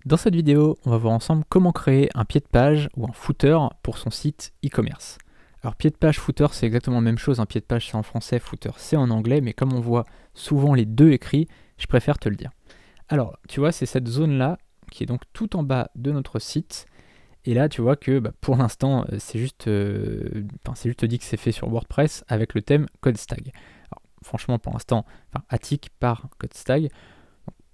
Dans cette vidéo, on va voir ensemble comment créer un pied de page ou un footer pour son site e-commerce. Alors pied de page, footer, c'est exactement la même chose, un pied de page c'est en français, footer c'est en anglais, mais comme on voit souvent les deux écrits, je préfère te le dire. Alors, tu vois, c'est cette zone-là qui est donc tout en bas de notre site, et là tu vois que pour l'instant, c'est juste dit que c'est fait sur WordPress avec le thème CodeStag. Alors, franchement, pour l'instant, Attic par CodeStag.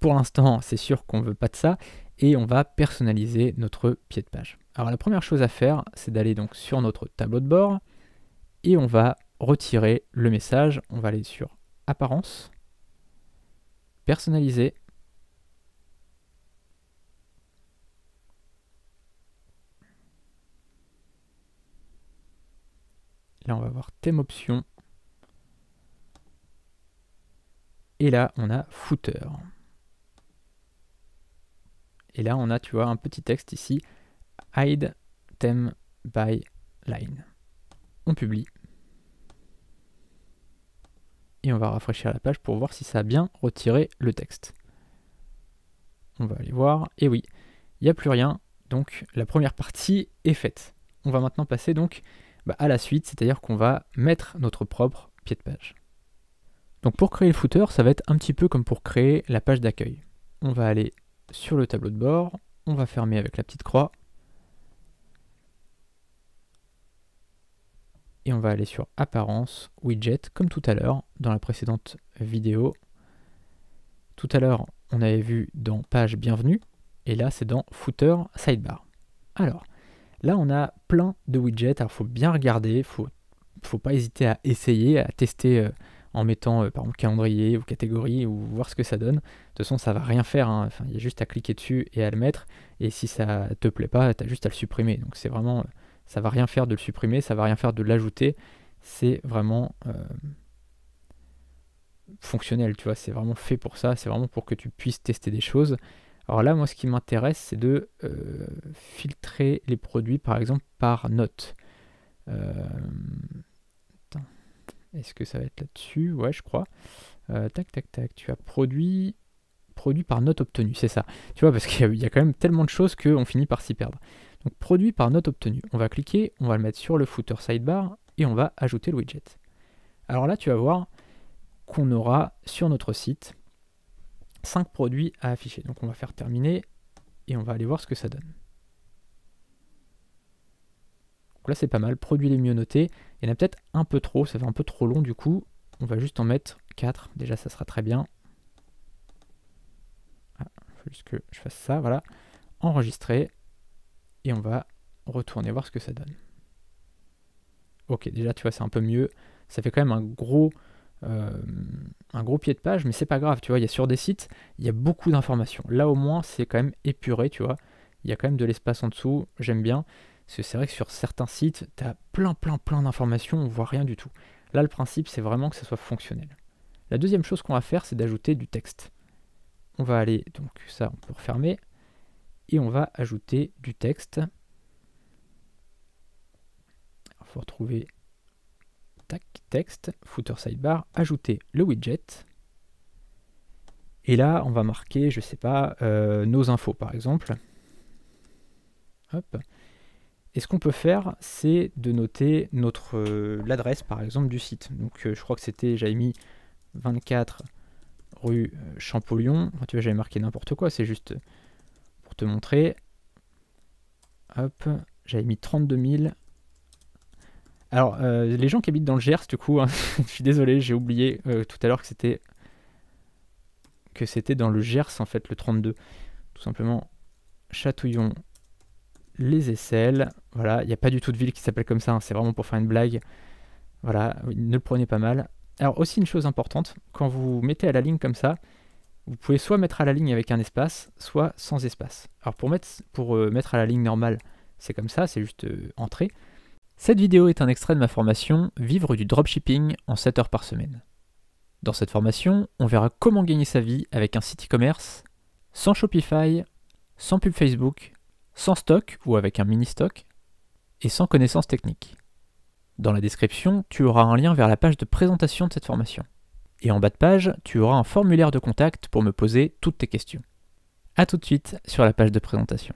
Pour l'instant, c'est sûr qu'on ne veut pas de ça, et on va personnaliser notre pied de page. Alors la première chose à faire, c'est d'aller donc sur notre tableau de bord, et on va retirer le message. On va aller sur Apparence, Personnaliser, là on va voir Thème Options, et là on a Footer. Et là, on a, tu vois, un petit texte ici, Hide Theme by Line. On publie. Et on va rafraîchir la page pour voir si ça a bien retiré le texte. On va aller voir. Et oui, il n'y a plus rien. Donc, la première partie est faite. On va maintenant passer donc à la suite, c'est-à-dire qu'on va mettre notre propre pied de page. Donc, pour créer le footer, ça va être un petit peu comme pour créer la page d'accueil. On va aller sur le tableau de bord, on va fermer avec la petite croix, et on va aller sur Apparence, Widget, comme tout à l'heure dans la précédente vidéo. Tout à l'heure, on avait vu dans Page Bienvenue, et là c'est dans Footer Sidebar. Alors, là on a plein de widgets, alors il faut bien regarder, faut pas hésiter à essayer, à tester en mettant par exemple calendrier ou catégorie ou voir ce que ça donne. De toute façon ça va rien faire, hein. Enfin, il y a juste à cliquer dessus et à le mettre, et si ça te plaît pas, tu as juste à le supprimer. Donc c'est vraiment, ça va rien faire de le supprimer, ça va rien faire de l'ajouter, c'est vraiment fonctionnel, tu vois, c'est vraiment fait pour ça, c'est vraiment pour que tu puisses tester des choses. Alors là, moi ce qui m'intéresse, c'est de filtrer les produits par exemple par note. Est-ce que ça va être là-dessus? Ouais, je crois. Tac, tac, tac. Tu as produit par note obtenue, c'est ça. Tu vois, parce qu'il y a quand même tellement de choses qu'on finit par s'y perdre. Donc, produit par note obtenue. On va cliquer, on va le mettre sur le footer sidebar et on va ajouter le widget. Alors là, tu vas voir qu'on aura sur notre site 5 produits à afficher. Donc, on va faire terminer et on va aller voir ce que ça donne. Donc là, c'est pas mal. Produits les mieux notés. Il y en a peut-être un peu trop, ça fait un peu trop long du coup. On va juste en mettre 4. Déjà, ça sera très bien. Il faut juste que je fasse ça, voilà. Enregistrer. Et on va retourner voir ce que ça donne. Ok, déjà, tu vois, c'est un peu mieux. Ça fait quand même un gros pied de page, mais c'est pas grave, tu vois. Il y a sur des sites, il y a beaucoup d'informations. Là, au moins, c'est quand même épuré, tu vois. Il y a quand même de l'espace en dessous, j'aime bien. Parce que c'est vrai que sur certains sites, tu as plein d'informations, on voit rien du tout. Là, le principe, c'est vraiment que ça soit fonctionnel. La deuxième chose qu'on va faire, c'est d'ajouter du texte. On va aller, donc ça, on peut refermer, et on va ajouter du texte. Il faut retrouver, tac, texte, footer sidebar, ajouter le widget. Et là, on va marquer, je sais pas, nos infos, par exemple. Hop. Et ce qu'on peut faire, c'est de noter l'adresse, par exemple, du site. Donc, je crois que j'avais mis 24 rue Champollion. Enfin, tu vois, j'avais marqué n'importe quoi, c'est juste pour te montrer. Hop, j'avais mis 32 000. Alors, les gens qui habitent dans le Gers, du coup, hein, je suis désolé, j'ai oublié tout à l'heure que c'était dans le Gers, en fait, le 32. Tout simplement, Chatouillon, les aisselles, voilà, il n'y a pas du tout de ville qui s'appelle comme ça, hein, c'est vraiment pour faire une blague. Voilà, ne le prenez pas mal. Alors aussi une chose importante, quand vous mettez à la ligne comme ça, vous pouvez soit mettre à la ligne avec un espace, soit sans espace. Alors pour mettre à la ligne normale, c'est comme ça, c'est juste entrer. Cette vidéo est un extrait de ma formation Vivre du dropshipping en 7 heures par semaine. Dans cette formation, on verra comment gagner sa vie avec un site e-commerce, sans Shopify, sans pub Facebook, sans stock ou avec un mini-stock, et sans connaissances techniques. Dans la description, tu auras un lien vers la page de présentation de cette formation. Et en bas de page, tu auras un formulaire de contact pour me poser toutes tes questions. A tout de suite sur la page de présentation.